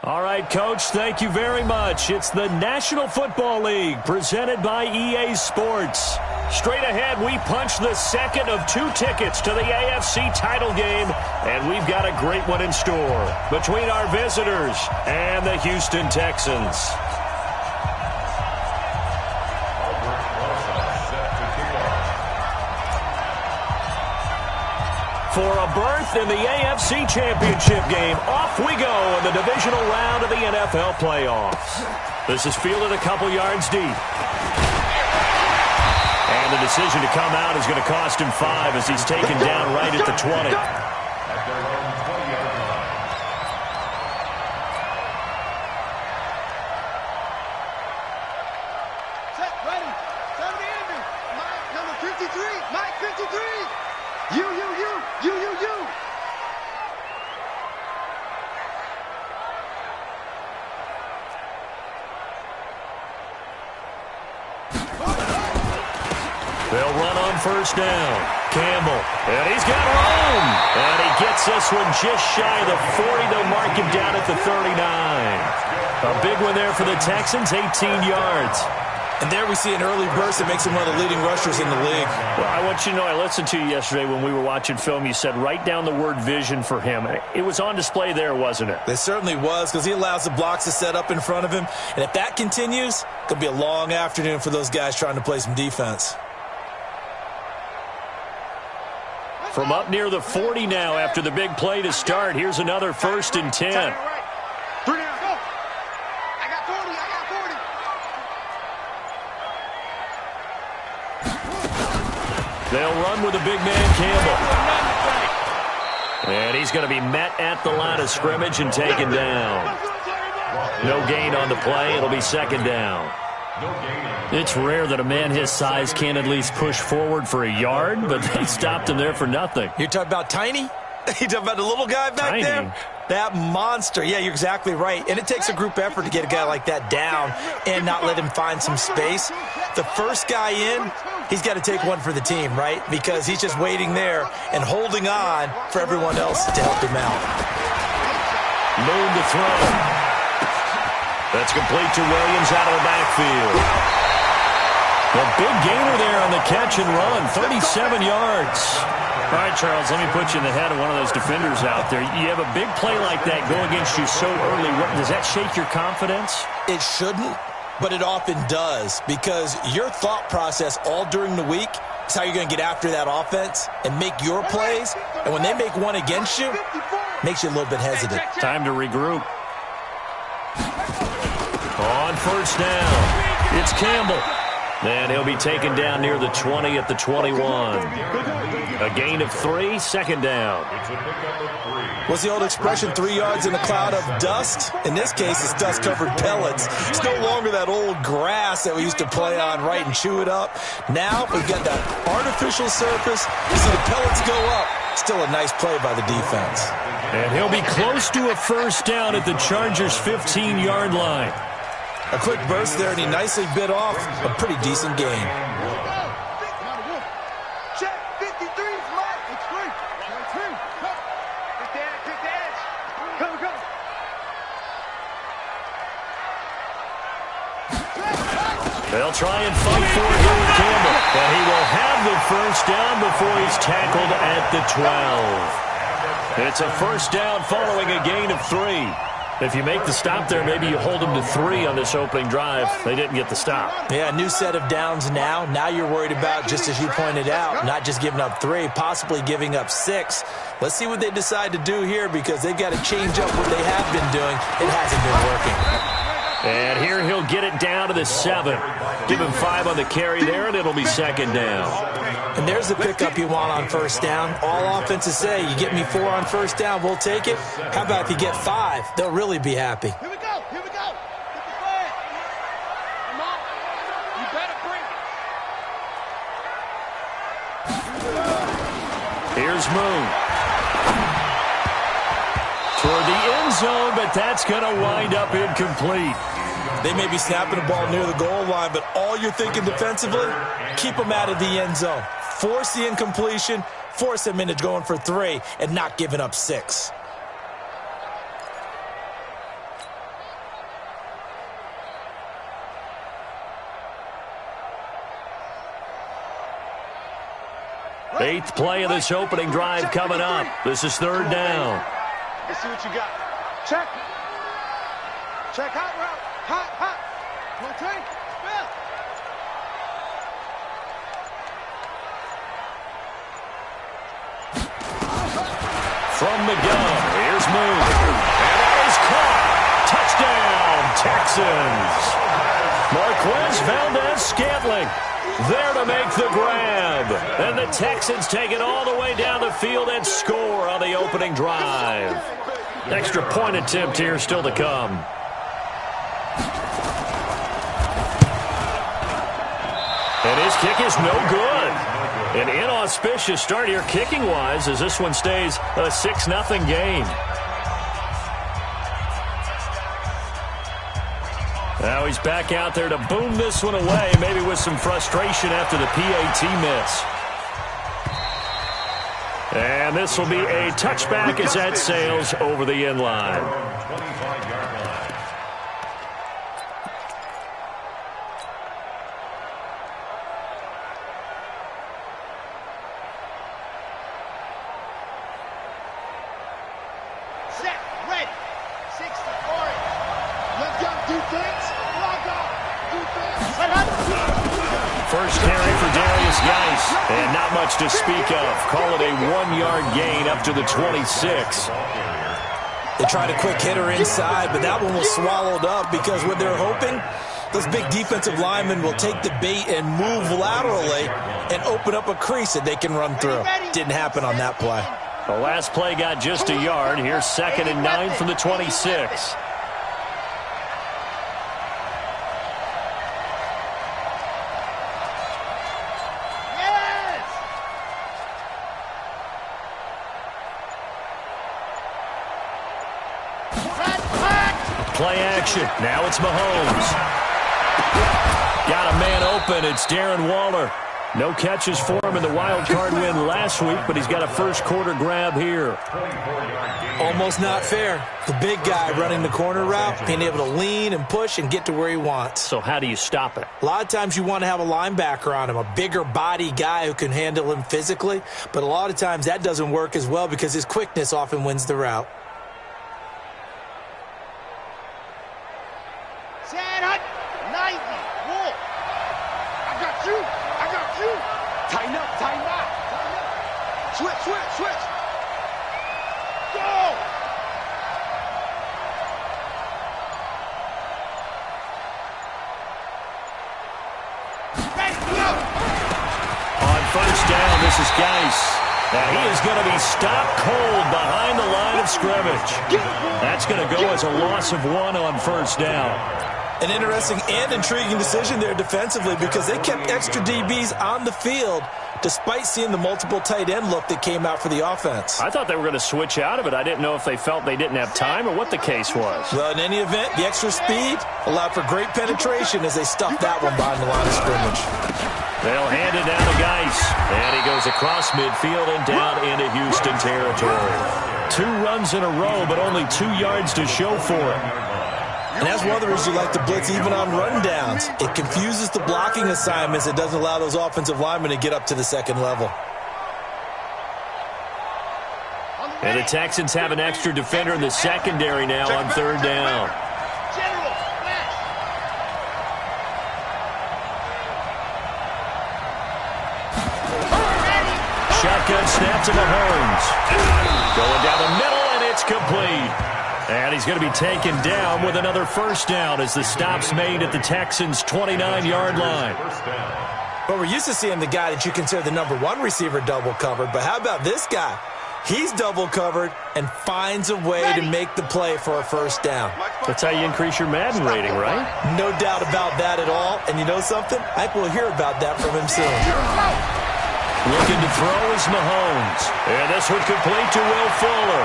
All right, Coach, thank you very much. It's the National Football League presented by EA Sports. Straight ahead, we punch the second of 2 tickets to the AFC title game, and we've got a great one in store between our visitors and the Houston Texans. For a berth in the AFC Championship game, off we go in the divisional round of the NFL playoffs. This is fielded a couple yards deep. And the decision to come out is going to cost him 5 as he's taken down right at the 20. They'll run on first down. Campbell. And he's got room. And he gets this one just shy of the 40. They'll mark him down at the 39. A big one there for the Texans, 18 yards. And there we see an early burst that makes him one of the leading rushers in the league. Well, I want you to know, I listened to you yesterday when we were watching film. You said write down the word vision for him. It was on display there, wasn't it? It certainly was, because he allows the blocks to set up in front of him. And if that continues, it could be a long afternoon for those guys trying to play some defense. From up near the 40 now after the big play to start. Here's another 1st and 10. They'll run with a big man, Campbell. And he's going to be met at the line of scrimmage and taken down. No gain on the play. It'll be 2nd down. It's rare that a man his size can't at least push forward for a yard, but they stopped him there for nothing. You're talking about Tiny? You talking about the little guy back there? That monster. Yeah, you're exactly right. And it takes a group effort to get a guy like that down and not let him find some space. The first guy in, he's got to take one for the team, right? Because he's just waiting there and holding on for everyone else to help him out. Moon to throw. That's complete to Williams out of the backfield. A big gainer there on the catch and run, 37 yards. All right, Charles, let me put you in the head of one of those defenders out there. You have a big play like that go against you so early. Does that shake your confidence? It shouldn't, but it often does, because your thought process all during the week is how you're going to get after that offense and make your plays. And when they make one against you, it makes you a little bit hesitant. Time to regroup. On first down, it's Campbell. And he'll be taken down near the 20 at the 21. A gain of 3, 2nd down. What's the old expression, 3 yards in a cloud of dust? In this case, it's dust-covered pellets. It's no longer that old grass that we used to play on, right, and chew it up. Now we've got that artificial surface. You see the pellets go up. Still a nice play by the defense. And he'll be close to a first down at the Chargers' 15-yard line. A quick burst there, and he nicely bit off a pretty decent gain. Check 53 is mine. It's free. Get the edge. Go. They'll try and fight for it here with Campbell. But he will have the first down before he's tackled at the 12. It's a first down following a gain of 3. If you make the stop there, maybe you hold them to 3 on this opening drive. They didn't get the stop. Yeah, a new set of downs now. Now you're worried about, just as you pointed out, not just giving up 3, possibly giving up 6. Let's see what they decide to do here, because they've got to change up what they have been doing. It hasn't been working. And here he'll get it down to the 7. Give him 5 on the carry there, and it'll be 2nd down. And there's the pickup you want on first down. All offenses say, you get me 4 on first down, we'll take it. How about if you get 5? They'll really be happy. Here we go. Get the flag. Come on. You better bring it. Here's Moon. Toward the end zone, but that's going to wind up incomplete. They may be snapping the ball near the goal line, but all you're thinking defensively, keep them out of the end zone. Force the incompletion, force them into going for 3, and not giving up 6. 8th play of this opening drive coming up. This is 3rd down. Let's see what you got. Check. Check. Hot route. Hot. Come on, Trey. Bill. From the gun, here's Moon. And that is caught. Touchdown, Texans. Marquez Valdez-Scantling there to make the grab. And the Texans take it all the way down the field and score on the opening drive. Extra point attempt here still to come. And his kick is no good. An inauspicious start here kicking-wise as this one stays a 6-0 game. Now he's back out there to boom this one away, maybe with some frustration after the PAT miss. And this will be a touchback as that sails over the end line. Set. Ready. 60-40. Let's go. Defense. Lock up. Defense. First carry for Darius Geis, and not much to speak of. Call it a 1-yard gain up to the 26. They tried a quick hitter inside, but that one was swallowed up because what they're hoping, those big defensive linemen will take the bait and move laterally and open up a crease that they can run through. Didn't happen on that play. The last play got just a yard. Here's 2nd and 9 from the 26. Play action. Now it's Mahomes. Got a man open. It's Darren Waller. No catches for him in the wild card win last week, but he's got a first quarter grab here. Almost not fair. The big guy running the corner route, being able to lean and push and get to where he wants. So how do you stop it? A lot of times you want to have a linebacker on him, a bigger body guy who can handle him physically, but a lot of times that doesn't work as well because his quickness often wins the route. Set. 90. Wolf. I got you. Tighten up. Switch. Go. Ready, go. On first down, this is Geis. Now he is going to be stopped cold behind the line of scrimmage. That's going to go as a loss of 1 on first down. An interesting and intriguing decision there defensively because they kept extra DBs on the field despite seeing the multiple tight end look that came out for the offense. I thought they were going to switch out of it. I didn't know if they felt they didn't have time or what the case was. Well, in any event, the extra speed allowed for great penetration as they stuffed that one behind the line of scrimmage. They'll hand it down to Geis. And he goes across midfield and down into Houston territory. 2 runs in a row, but only 2 yards to show for it. And that's one of the reasons you like to blitz even on rundowns. It confuses the blocking assignments. It doesn't allow those offensive linemen to get up to the second level. And the Texans have an extra defender in the secondary now on 3rd down. Shotgun snap to Mahomes. Going down the middle, and it's complete. And he's going to be taken down with another first down as the stop's made at the Texans' 29-yard line. But we're used to seeing the guy that you consider the #1 receiver double covered. But how about this guy? He's double covered and finds a way to make the play for a first down. That's how you increase your Madden rating, right? No doubt about that at all. And you know something? I think we'll hear about that from him soon. Looking to throw is Mahomes. And this one complete to Will Fuller.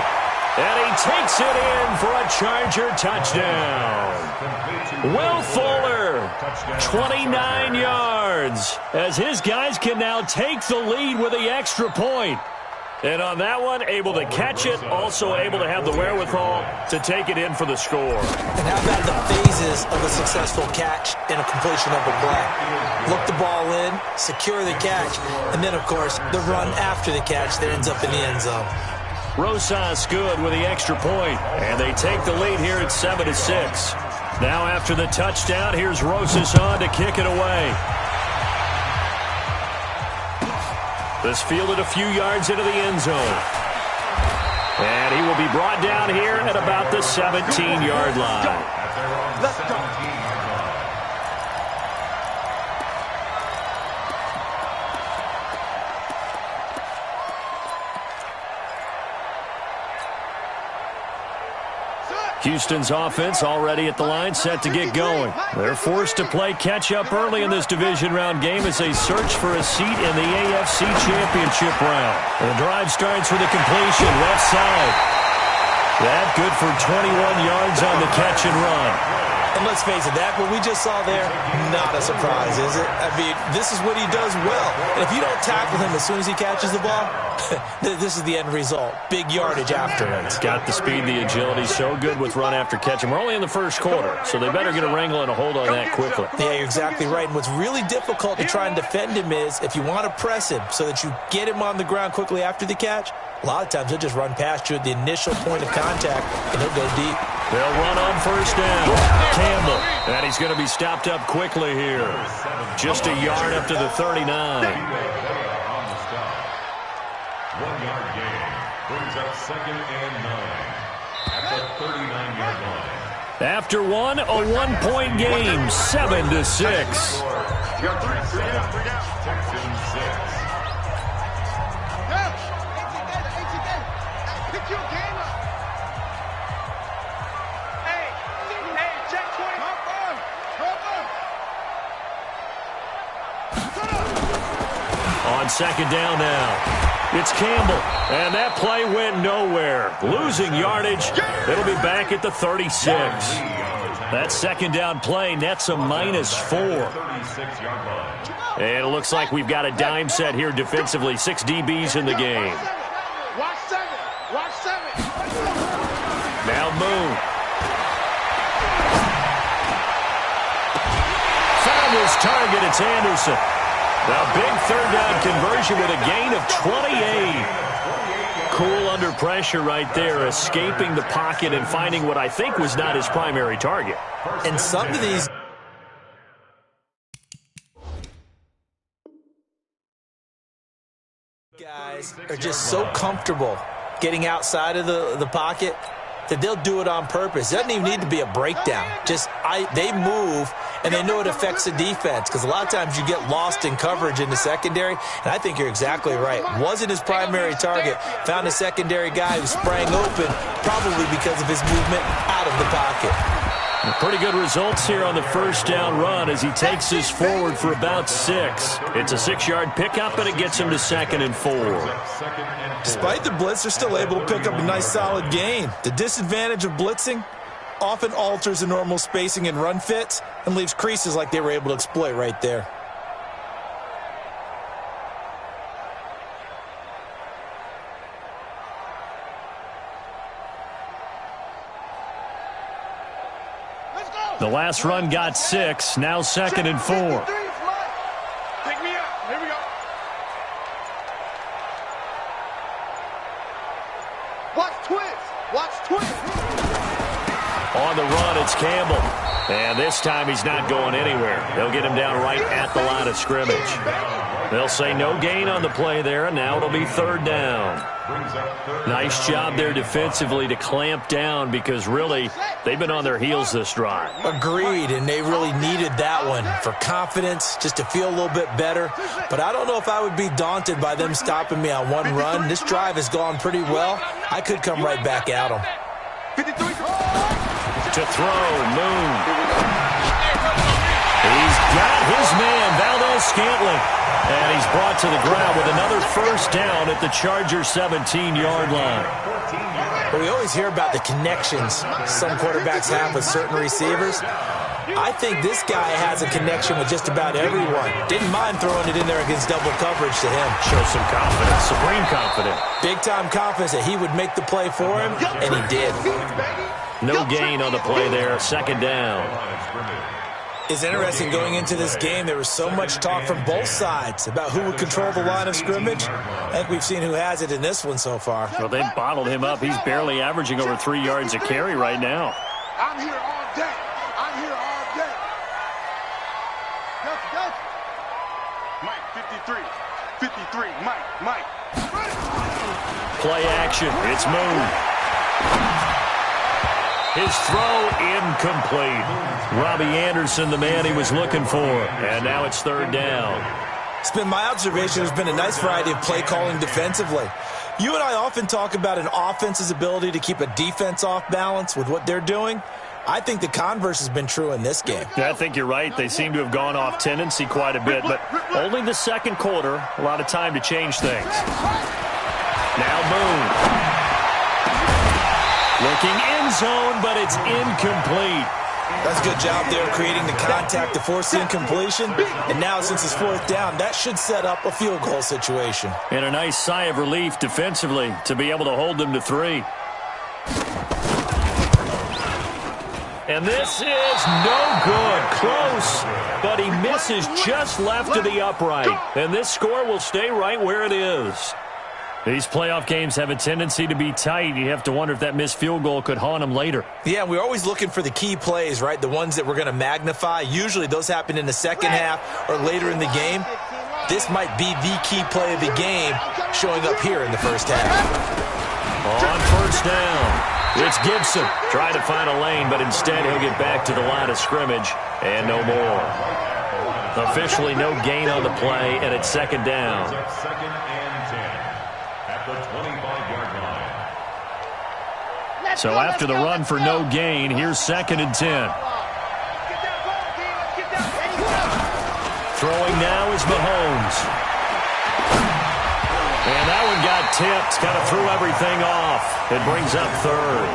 And he takes it in for a Charger touchdown. Will Fuller, 29 yards, as his guys can now take the lead with the extra point. And on that one, able to catch it, also able to have the wherewithal to take it in for the score. And how about the phases of a successful catch and a completion of a play? Look the ball in, secure the catch, and then, of course, the run after the catch that ends up in the end zone. Rosas good with the extra point, and they take the lead here at 7-6. Now after the touchdown, here's Rosas on to kick it away. This fielded a few yards into the end zone. And he will be brought down here at about the 17-yard line. Let's go. Houston's offense already at the line, set to get going. They're forced to play catch-up early in this division round game as they search for a seat in the AFC Championship round. The drive starts with a completion, left side. That good for 21 yards on the catch and run. And let's face it, that what we just saw there, not a surprise, is it? I mean, this is what he does well. And if you don't tackle him as soon as he catches the ball, this is the end result. Big yardage afterwards. Got the speed, the agility, so good with run after catch. And we're only in the first quarter, so they better get a wrangle and a hold on that quickly. Yeah, you're exactly right. And what's really difficult to try and defend him is if you want to press him so that you get him on the ground quickly after the catch, a lot of times he'll just run past you at the initial point of contact, and he'll go deep. They'll run on first down. Campbell. And he's going to be stopped up quickly here. Just a yard up to the 39. 1-yard gain brings up 2nd and 9 at the 39-yard line. After one, a 1-point game, 7-6. Texans 6. On second down now, it's Campbell, and that play went nowhere. Losing yardage, it'll be back at the 36. That second down play nets a -4. And it looks like we've got a dime set here defensively. 6 DBs in the game. Watch 7. Watch 7. Now Moon. Found his target, it's Anderson. Now big third down conversion with a gain of 28. Cool under pressure right there, escaping the pocket and finding what I think was not his primary target. And some of these guys are just so comfortable getting outside of the pocket that they'll do it on purpose. It doesn't even need to be a breakdown. They move, and they know it affects the defense because a lot of times you get lost in coverage in the secondary, and I think you're exactly right. Wasn't his primary target. Found a secondary guy who sprang open, probably because of his movement out of the pocket. Pretty good results here on the first down run as he takes this forward for about 6. It's a 6-yard pickup, and it gets him to 2nd and 4. Despite the blitz, they're still able to pick up a nice solid gain. The disadvantage of blitzing often alters the normal spacing and run fits and leaves creases like they were able to exploit right there. The last run got 6, now 2nd and 4. Pick me up. Here we go. Watch twins. Watch twins. On the run, it's Campbell. And this time he's not going anywhere. They'll get him down right at the line of scrimmage. They'll say no gain on the play there, and now it'll be 3rd down. Nice job there defensively to clamp down because really they've been on their heels this drive. Agreed, and they really needed that one for confidence, just to feel a little bit better. But I don't know if I would be daunted by them stopping me on one run. This drive has gone pretty well. I could come right back at them. 53. To throw, Moon. He's got his man. Valdez Scantling. And he's brought to the ground with another first down at the Chargers' 17-yard line. But we always hear about the connections some quarterbacks have with certain receivers. I think this guy has a connection with just about everyone. Didn't mind throwing it in there against double coverage to him. Shows some confidence, supreme confidence. Big-time confidence that he would make the play for him, and he did. No gain on the play there, second down. It's interesting going into this game. There was so much talk from both sides about who would control the line of scrimmage. I think we've seen who has it in this one so far. Well, they've bottled him up. He's barely averaging over 3 yards a carry right now. I'm here all day. I'm here all day. Go. Mike, 53. 53. Mike. Play action. It's Moon. His throw incomplete. Robbie Anderson, the man he was looking for. And now it's third down. It's been my observation there's been a nice variety of play calling defensively. You and I often talk about an offense's ability to keep a defense off balance with what they're doing. I think the converse has been true in this game. Yeah, I think you're right. They seem to have gone off tendency quite a bit, but only the second quarter. A lot of time to change things. Now Moon. Looking end zone, but it's incomplete. That's a good job there creating the contact to force the incompletion. And now since it's fourth down, that should set up a field goal situation. And a nice sigh of relief defensively to be able to hold them to 3. And this is no good. Close, but he misses just left of the upright. And this score will stay right where it is. These playoff games have a tendency to be tight. You have to wonder if that missed field goal could haunt them later. Yeah, we're always looking for the key plays, right? The ones that we're going to magnify. Usually those happen in the second half or later in the game. This might be the key play of the game showing up here in the first half. On first down, it's Gibson. Trying to find a lane, but instead he'll get back to the line of scrimmage and no more. Officially no gain on the play, and it's second down. Second and 10 at the 25-yard line. So after the run for no gain, here's second and 10. Throwing now is Mahomes. And that one got tipped, kind of threw everything off. It brings up third.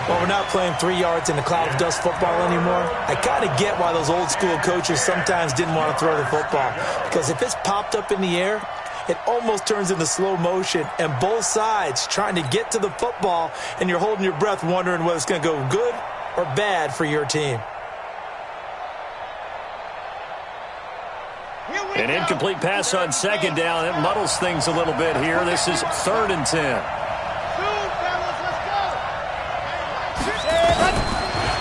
Well, we're not playing 3 yards in a cloud of dust football anymore. I kind of get why those old school coaches sometimes didn't want to throw the football. Because if it's popped up in the air, it almost turns into slow motion. And both sides trying to get to the football, and you're holding your breath wondering whether it's going to go good or bad for your team. An incomplete pass on second down. It muddles things a little bit here. This is third and 10.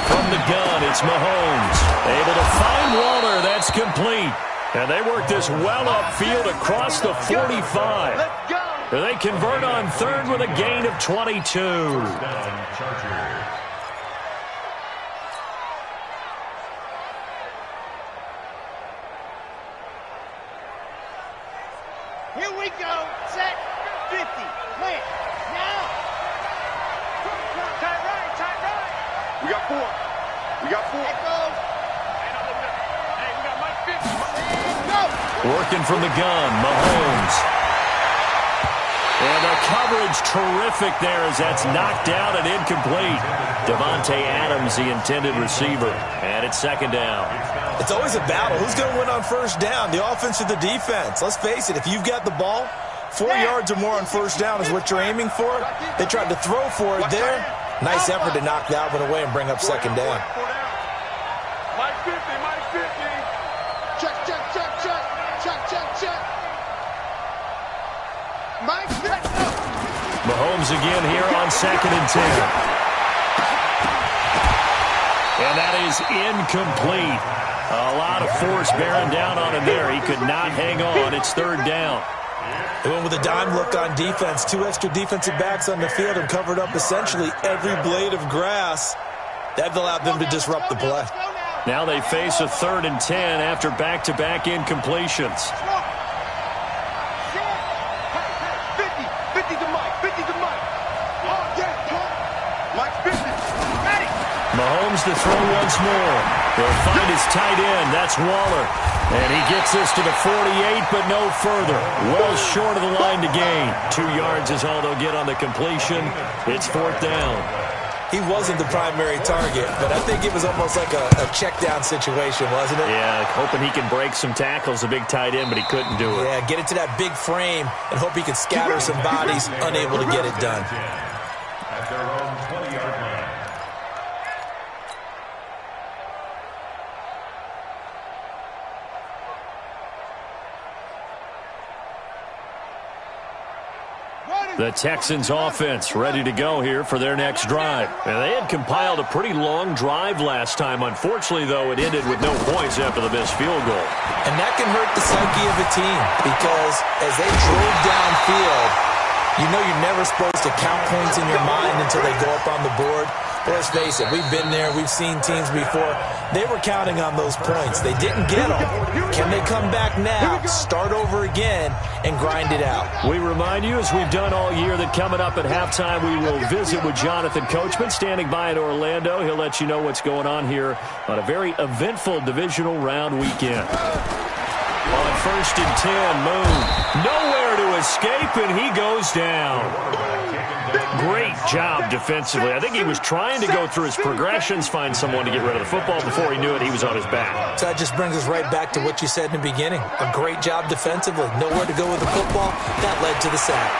From the gun, it's Mahomes. Able to find Waller. That's complete. And they work this well upfield across the 45. They convert on third with a gain of 22. Here we go. Set. 50. Plant. Now. Tight right. Tight right. We got 4. We got 4. Let go. Hey, we got Mike 50. Go. Working from the gun, Mahomes. And the coverage terrific there as that's knocked down and incomplete. Devontae Adams, the intended receiver. And it's second down. It's always a battle. Who's going to win on first down, the offense or the defense? Let's face it, if you've got the ball, 4 yards or more on first down is what you're aiming for. They tried to throw for it there. Nice effort to knock that one away and bring up second down. Mike 50. Mike 50. Check. Mike 50. Mahomes again here on second and 10. And that is incomplete. A lot of force bearing down on him there. He could not hang on. It's third down. They went with a dime look on defense. 2 extra defensive backs on the field and covered up essentially every blade of grass. That allowed them to disrupt the play. Now they face a third and 10 after back-to-back incompletions. 50 to Mike. 50 to Mike. Oh, yeah. Mike 50. Ready. Mahomes to throw once more. They'll find his tight end. That's Waller. And he gets this to the 48, but no further. Well short of the line to gain. 2 yards is all they'll get on the completion. It's 4th down. He wasn't the primary target, but I think it was almost like a check down situation, wasn't it? Yeah, hoping he can break some tackles, a big tight end, but he couldn't do it. Yeah, get it to that big frame and hope he can scatter some bodies, unable to get it done. At their own 20-yard line. The Texans offense ready to go here for their next drive. And they had compiled a pretty long drive last time. Unfortunately, though, it ended with no points after the missed field goal. And that can hurt the psyche of a team because as they drove downfield, you know you're never supposed to count points in your mind until they go up on the board. But let's face it, we've been there. We've seen teams before. They were counting on those points. They didn't get them. Can they come back now, start over again, and grind it out? We remind you, as we've done all year, that coming up at halftime, we will visit with Jonathan Coachman, standing by in Orlando. He'll let you know what's going on here on a very eventful divisional round weekend. On 1st and 10, Moon. Nowhere to escape, and he goes down. Great job defensively. I think he was trying to go through his progressions, find someone to get rid of the football. Before he knew it, he was on his back. So that just brings us right back to what you said in the beginning. A great job defensively. Nowhere to go with the football. That led to the sack.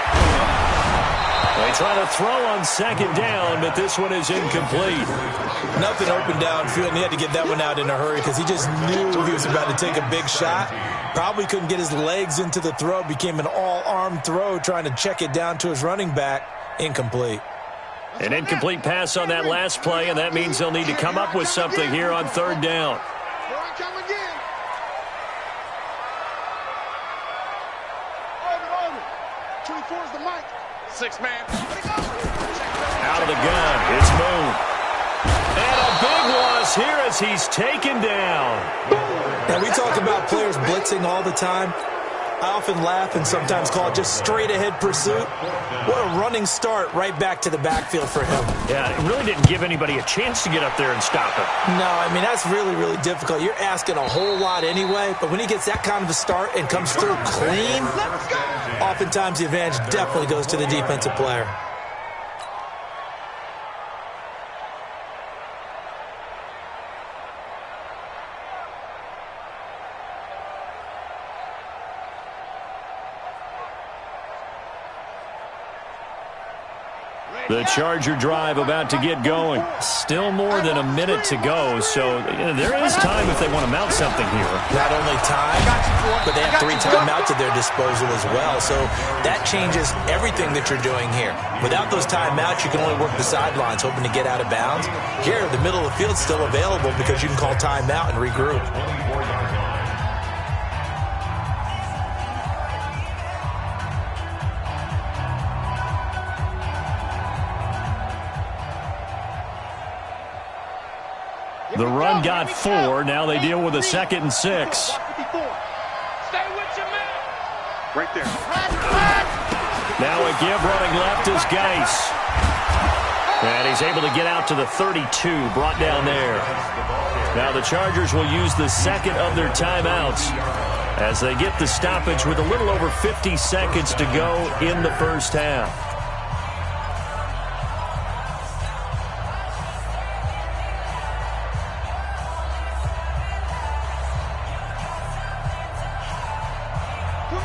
They try to throw on 2nd down, but this one is incomplete. Nothing open downfield, and he had to get that one out in a hurry because he just knew he was about to take a big shot. Probably couldn't get his legs into the throw. Became an all-arm throw trying to check it down to his running back. Incomplete. An incomplete pass on that last play, and that means they'll need to come up with something here on 3rd down. Here I come again. Over. 24 is the mic. 6-man. Out of the gun, it's Moon. And a big loss here as he's taken down. Now, we talk about players blitzing all the time. I often laugh and sometimes call it just straight-ahead pursuit. What a running start right back to the backfield for him. Yeah, it really didn't give anybody a chance to get up there and stop him. No, I mean, that's really, really difficult. You're asking a whole lot anyway, but when he gets that kind of a start and comes through clean, oftentimes the advantage definitely goes to the defensive player. The Charger drive about to get going. Still more than a minute to go, so there is time if they want to mount something here. Not only time, but they have 3 timeouts at their disposal as well, so that changes everything that you're doing here. Without those timeouts, you can only work the sidelines, hoping to get out of bounds. Here, the middle of the field's still available because you can call timeout and regroup. The run got 4. Now they deal with a 2nd and 6. Stay with your man. Right there. Now a give running left is Geis. And he's able to get out to the 32, brought down there. Now the Chargers will use the 2nd of their timeouts as they get the stoppage with a little over 50 seconds to go in the first half.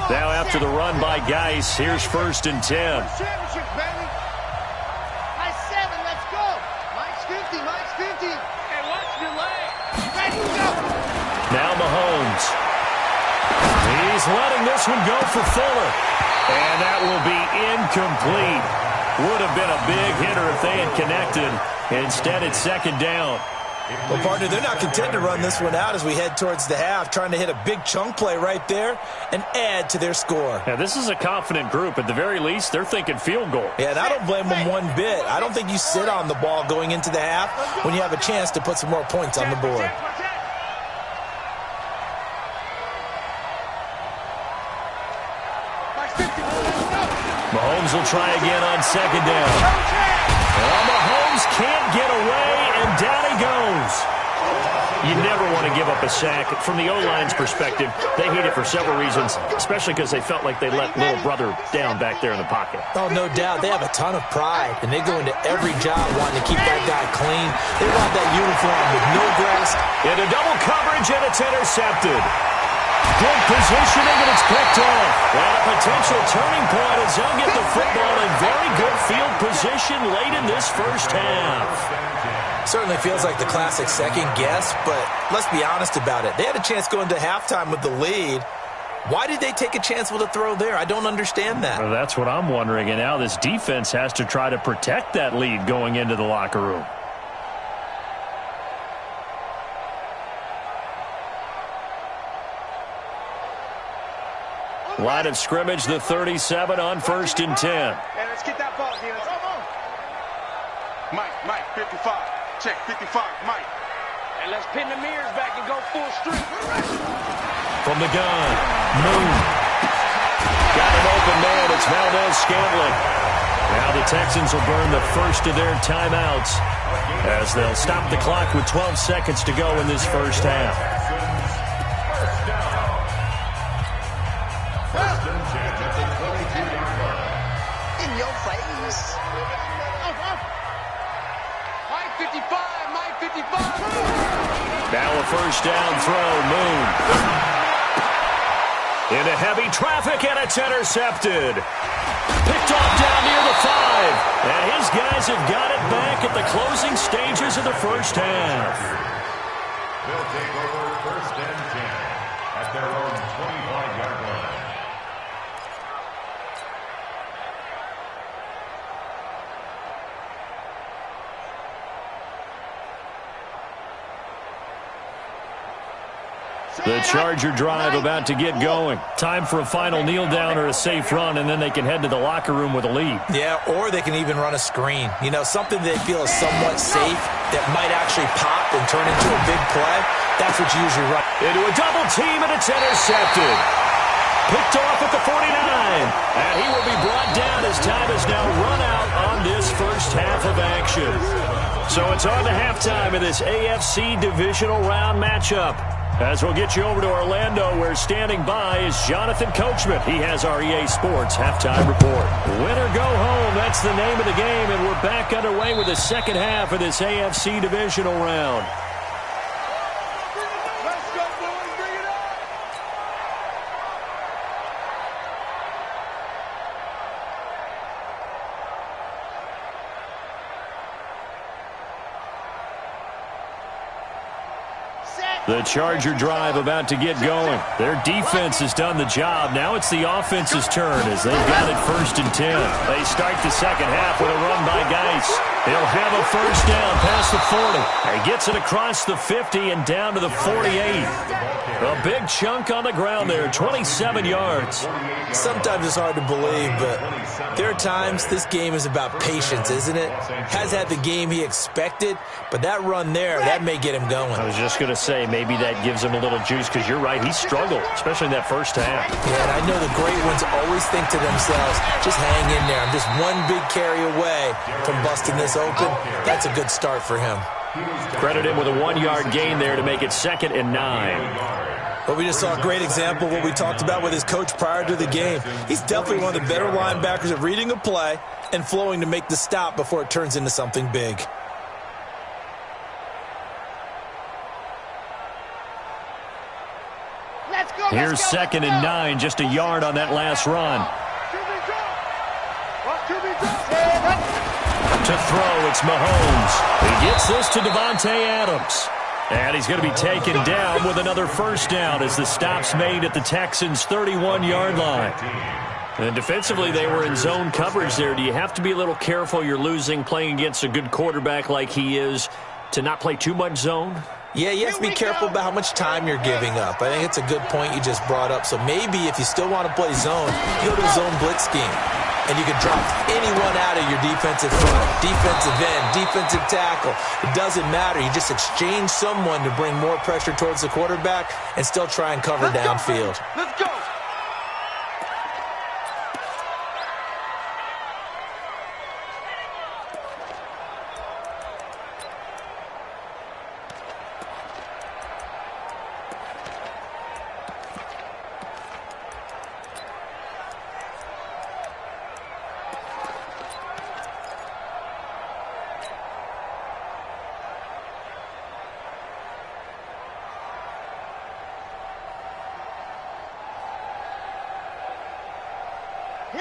Now after the run by Geis, here's 1st and 10. Championship, baby. High 7, let's go. Mike's 50, Mike's 50. Hey, watch your leg. Ready, go. Now Mahomes. He's letting this one go for Fuller. And that will be incomplete. Would have been a big hitter if they had connected. Instead, it's 2nd down. Well, partner, they're not content to run this one out as we head towards the half, trying to hit a big chunk play right there and add to their score. Now, this is a confident group. At the very least, they're thinking field goal. Yeah, and I don't blame them one bit. I don't think you sit on the ball going into the half when you have a chance to put some more points on the board. Mahomes will try again on 2nd down. Well, Mahomes can't get away, and down he goes. You never want to to give up a sack. From the O-line's perspective, they hate it for several reasons, especially because they felt like they let little brother down back there in the pocket. Oh, no doubt. They have a ton of pride, and they go into every job wanting to keep that guy clean. They want that uniform with no grass. Into double coverage, and it's intercepted. Good positioning, and it's picked off. And a potential turning point as they'll get the football in very good field position late in this first half. Certainly feels like the classic second guess, but let's be honest about it. They had a chance going to halftime with the lead. Why did they take a chance with a throw there? I don't understand that. Well, that's what I'm wondering, and now this defense has to try to protect that lead going into the locker room. Line of scrimmage, the 37 on 1st and 10. Hey, let's get that ball, Dennis. Mike, 55. Check, 55, Mike. And let's pin the mirrors back and go full street. From the gun, Moon. Got an open man, it's Valdez-Scantling. Now the Texans will burn the first of their timeouts as they'll stop the clock with 12 seconds to go in this first half. In your face. Mike 55, Mike 55. Now a first down throw, Moon. Into heavy traffic, and it's intercepted. Picked off down near the 5. And his guys have got it back at the closing stages of the first half. They'll take over 1st and 10 at their own 25-yard line. The Charger drive about to get going. Time for a final kneel down or a safe run, and then they can head to the locker room with a lead. Yeah, or they can even run a screen. You know, something they feel is somewhat safe that might actually pop and turn into a big play. That's what you usually run. Into a double team, and it's intercepted. Picked off at the 49. And he will be brought down as time is now run out on this first half of action. So it's on to halftime of this AFC Divisional Round matchup. As we'll get you over to Orlando, where standing by is Jonathan Coachman. He has our EA Sports halftime report. Win or go home, that's the name of the game, and we're back underway with the second half of this AFC Divisional Round. Let's go, boys. Bring it up. The Charger drive about to get going. Their defense has done the job. Now it's the offense's turn as they've got it 1st and 10. They start the second half with a run by Geis. He'll have a first down past the 40. He gets it across the 50 and down to the 48. A big chunk on the ground there, 27 yards. Sometimes it's hard to believe, but there are times this game is about patience, isn't it? Has had the game he expected, but that run there, that may get him going. I was just going to say, maybe that gives him a little juice, because you're right, he struggled, especially in that first half. Yeah, and I know the great ones always think to themselves, just hang in there. I'm just one big carry away from busting this open. That's a good start for him. Credit him with a 1-yard gain there to make it 2nd and 9. But we just saw a great example of what we talked about with his coach prior to the game. He's definitely one of the better linebackers at reading a play and flowing to make the stop before it turns into something big. Let's go. Here's 2nd and 9, just a yard on that last run. To throw, it's Mahomes. He gets this to Devontae Adams. And he's going to be taken down with another first down as the stop's made at the Texans' 31-yard line. And defensively, they were in zone coverage there. Do you have to be a little careful? You're losing playing against a good quarterback like he is to not play too much zone? Yeah, you have to be careful about how much time you're giving up. I think it's a good point you just brought up. So maybe if you still want to play zone, you go to a zone blitz scheme. And you can drop anyone out of your defensive front, defensive end, defensive tackle. It doesn't matter. You just exchange someone to bring more pressure towards the quarterback and still try and cover downfield. Let's go.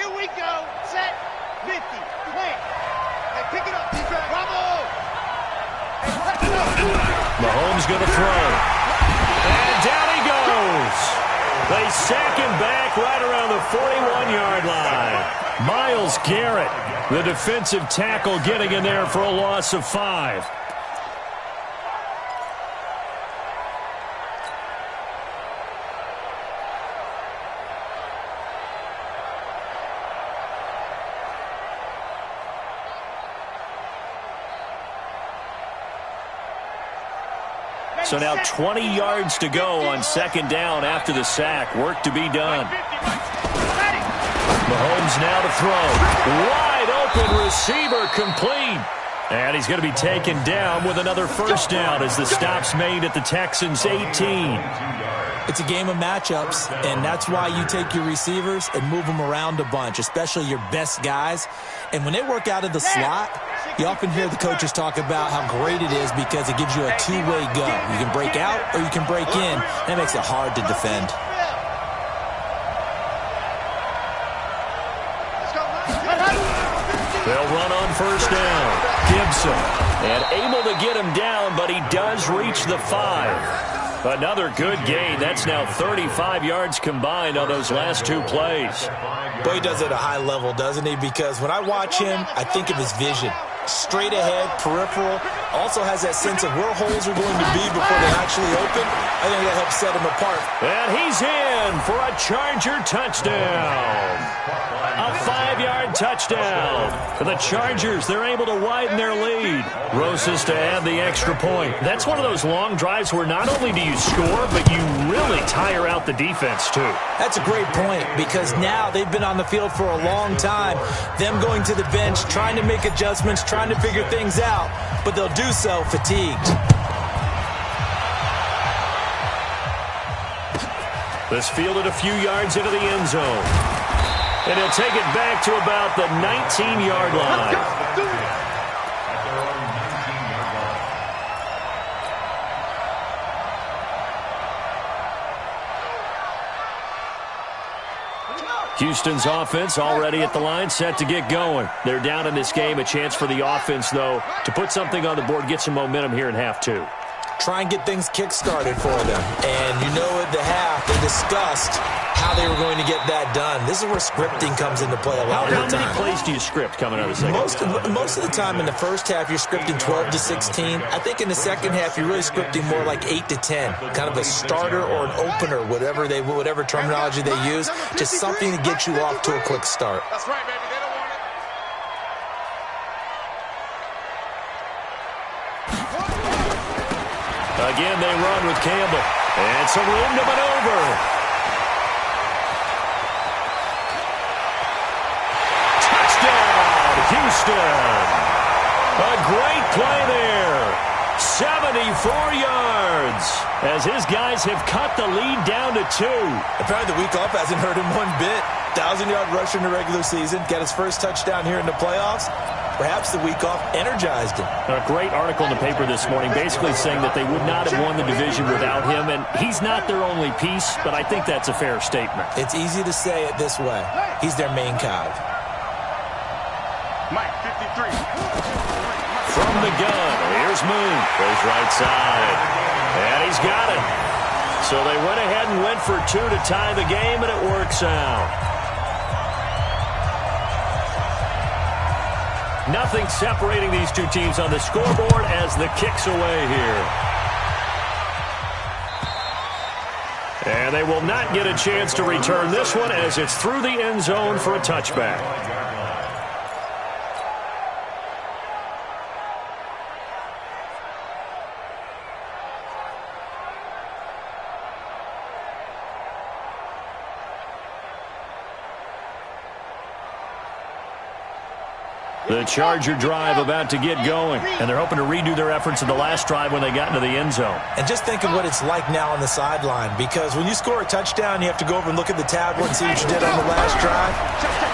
Here we go. Set. 50. Play. Hey, pick it up, defense. Bravo. Mahomes going to throw. And down he goes. They sack him back right around the 41-yard line. Myles Garrett, the defensive tackle, getting in there for a loss of 5. So now 20 yards to go on second down after the sack. Work to be done. Mahomes now to throw. Wide open receiver, complete. And he's going to be taken down with another first down as the stop's made at the Texans' 18. It's a game of matchups, and that's why you take your receivers and move them around a bunch, especially your best guys. And when they work out of the slot, you often hear the coaches talk about how great it is because it gives you a two-way go. You can break out or you can break in. That makes it hard to defend. They'll run on first down. Gibson, and able to get him down, but he does reach the 5. Another good gain. That's now 35 yards combined on those last 2 plays. Boy, he does it at a high level, doesn't he? Because when I watch him, I think of his vision. Straight ahead, peripheral. Also has that sense of where holes are going to be before they actually open. I think that helps set him apart. And he's in for a Charger touchdown. A 5-yard touchdown. For the Chargers, they're able to widen their lead. Rosas to add the extra point. That's one of those long drives where not only do you score, but you really tire out the defense, too. That's a great point because now they've been on the field for a long time. Them going to the bench, trying to make adjustments, trying to figure things out, but they'll do so fatigued. This fielded a few yards into the end zone. And he'll take it back to about the 19-yard line. Houston's offense already at the line, set to get going. They're down in this game. A chance for the offense, though, to put something on the board, get some momentum here in half 2. Try and get things kick-started for them. And you know at the half, they discussed how they were going to get that done. This is where scripting comes into play a lot of the time. How many plays do you script coming out of the second half? Most of the time in the first half, you're scripting 12 to 16. I think in the second half, you're really scripting more like 8 to 10. Kind of a starter or an opener, whatever terminology they use. Just something to get you off to a quick start. That's right, baby. They don't want it. Again, they run with Campbell. And some room to maneuver. Houston. A great play there. 74 yards as his guys have cut the lead down to 2. Apparently the week off hasn't hurt him one bit. 1,000-yard rusher in the regular season. Got his first touchdown here in the playoffs. Perhaps the week off energized him. A great article in the paper this morning basically saying that they would not have won the division without him, and he's not their only piece, but I think that's a fair statement. It's easy to say it this way. He's their main cog. Mike, 53. From the gun, here's Moon. Goes right side. And he's got it. So they went ahead and went for 2 to tie the game, and it works out. Nothing separating these two teams on the scoreboard as the kick's away here. And they will not get a chance to return this one as it's through the end zone for a touchback. The Charger drive about to get going, and they're hoping to redo their efforts in the last drive when they got into the end zone. And just think of what it's like now on the sideline, because when you score a touchdown, you have to go over and look at the tablet and see what you did on the last drive.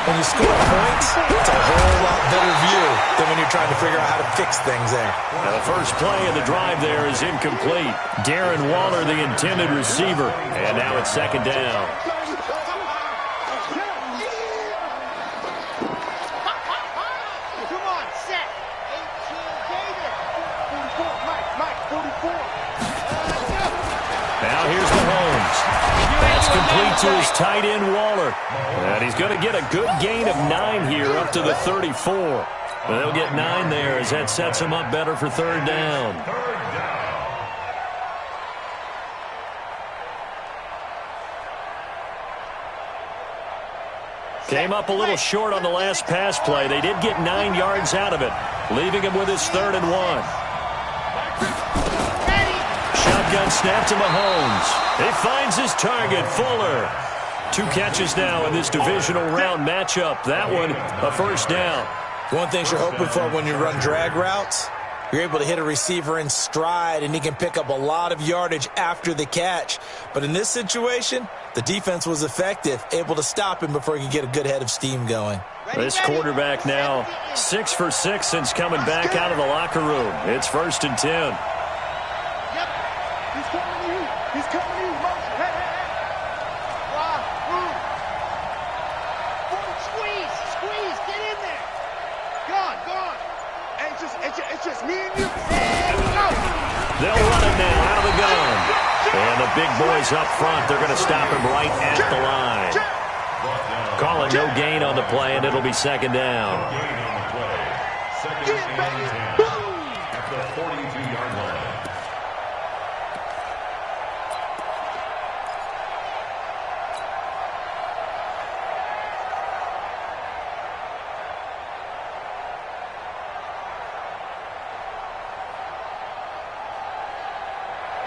When you score points, it's a whole lot better view than when you're trying to figure out how to fix things there. Now the first play of the drive there is incomplete. Darren Waller, the intended receiver, and now it's second down. complete to his tight end, Waller. And he's going to get a good gain of 9 here up to the 34. Well, they'll get 9 there as that sets him up better for third down. Came up a little short on the last pass play. They did get 9 yards out of it, leaving him with his 3rd and 1. Shotgun snap to Mahomes. He finds his target, Fuller. 2 catches now in this divisional round matchup. That one, a first down. One thing you're hoping for when you run drag routes, you're able to hit a receiver in stride, and he can pick up a lot of yardage after the catch. But in this situation, the defense was effective, able to stop him before he could get a good head of steam going. This quarterback now 6 for 6 since coming back out of the locker room. It's 1st and 10. Yep. He's coming to you. He's coming to you. Hey, hey, hey. Wow. Squeeze. Squeeze. Get in there. Gone. Hey, it's just me and you. There we go. They'll run it now out of the gun. And the big boys up front, they're going to stop him right at the line. Calling no gain on the play, and it'll be 2nd down. Gain on the play. 2nd and 10 at the 42-yard line.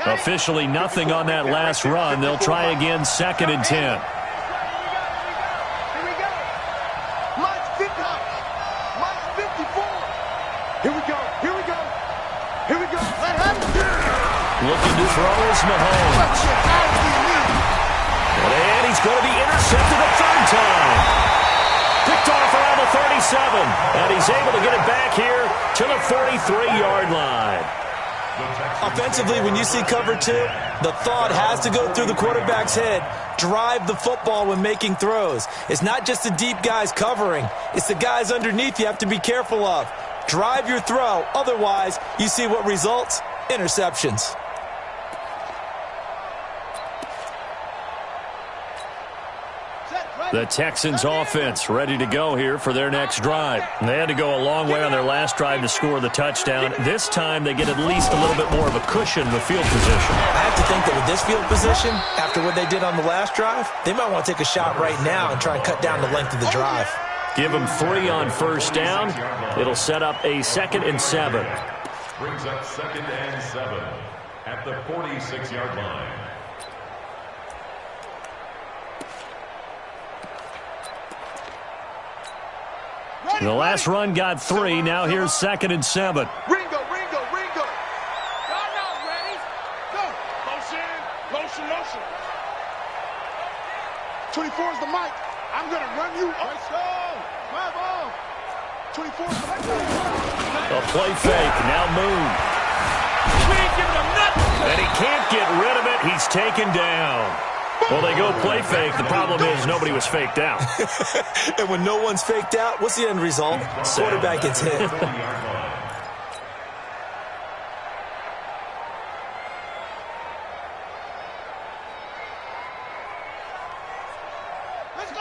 Officially nothing on that last run. They'll try again, 2nd and 10. Here we go. Mine's 50. Mine's 54. Here we go. Let him. Looking to throw is Mahomes. And he's going to be intercepted a 3rd time. Picked off around the 37. And he's able to get it back here to the 43-yard line. Offensively, when you see cover 2, the thought has to go through the quarterback's head. Drive the football when making throws. It's not just the deep guys covering. It's the guys underneath you have to be careful of. Drive your throw. Otherwise, you see what results? Interceptions. The Texans offense ready to go here for their next drive. They had to go a long way on their last drive to score the touchdown. This time they get at least a little bit more of a cushion with field position. I have to think that with this field position, after what they did on the last drive, they might want to take a shot right now and try and cut down the length of the drive. Give them 3 on 1st down. It'll set up a 2nd and 7. Brings up 2nd and 7 at the 46-yard line. The last run got 3. Now here's 2nd and 7. Ringo. Y'all know, ready? Go. Motion. 24 is the mic. I'm going to run you. Let's go. 24 is the mic. A play fake. Now Moon. We ain't giving him nothing. And he can't get rid of it. He's taken down. Well, they go play fake. The problem is nobody was faked out. And when no one's faked out, what's the end result? Quarterback gets hit.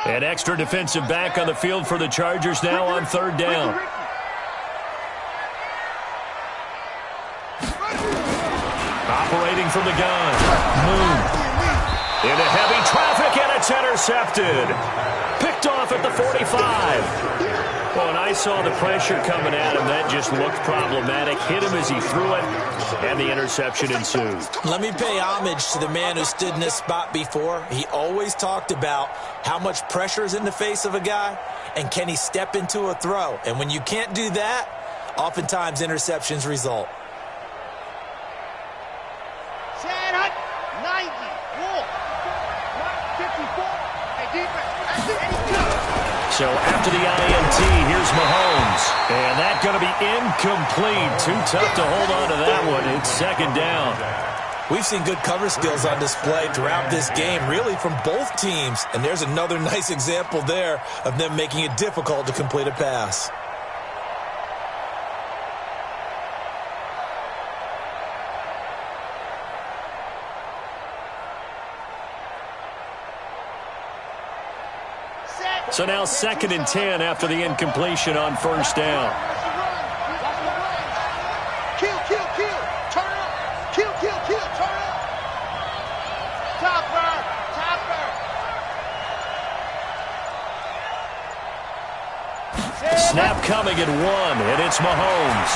An extra defensive back on the field for the Chargers now on 3rd down. Operating from the gun. Moon. Into heavy traffic, and it's intercepted. Picked off at the 45. Well, when I saw the pressure coming at him, that just looked problematic. Hit him as he threw it, and the interception ensued. Let me pay homage to the man who stood in this spot before. He always talked about how much pressure is in the face of a guy, and can he step into a throw. And when you can't do that, oftentimes interceptions result. Set up. 90. Wolf. 54. Hey, defense. That's it. So after the INT, here's Mahomes. And that's going to be incomplete. Too tough to hold on to that one. It's 2nd down. We've seen good cover skills on display throughout this game, really from both teams. And there's another nice example there of them making it difficult to complete a pass. So now 2nd and 10 after the incompletion on first down. Kill, kill, kill. Turn up. Kill, kill, kill. Turn up. Topper. Topper. Snap coming at 1, and it's Mahomes.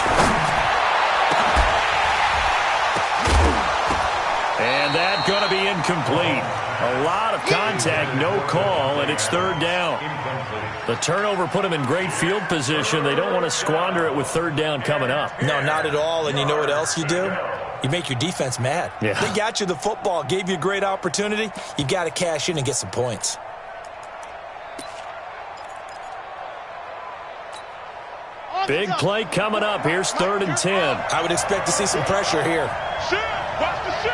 And that's going to be incomplete. A lot of contact, no call, and it's 3rd down. The turnover put them in great field position. They don't want to squander it with 3rd down coming up. No, not at all. And you know what else you do? You make your defense mad. Yeah. They got you the football, gave you a great opportunity. You got to cash in and get some points. Big play coming up. Here's 3rd and 10. I would expect to see some pressure here. Watch the shit.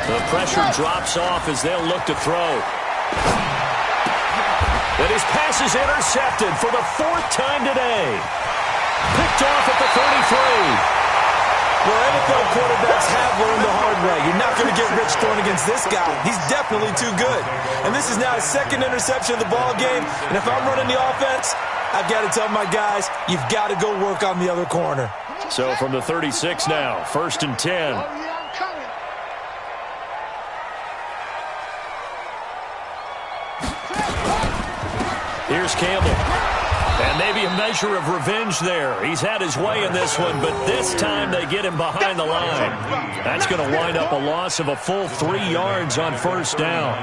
The pressure drops off as they'll look to throw. And his pass is intercepted for the 4th time today. Picked off at the 33. Well, NFL quarterbacks have learned the hard way. You're not going to get rich throwing against this guy. He's definitely too good. And this is now his 2nd interception of the ball game. And if I'm running the offense, I've got to tell my guys, you've got to go work on the other corner. So from the 36 now, 1st and 10. Here's Campbell. And maybe a measure of revenge there. He's had his way in this one, but this time they get him behind the line. That's going to wind up a loss of a full 3 yards on 1st down.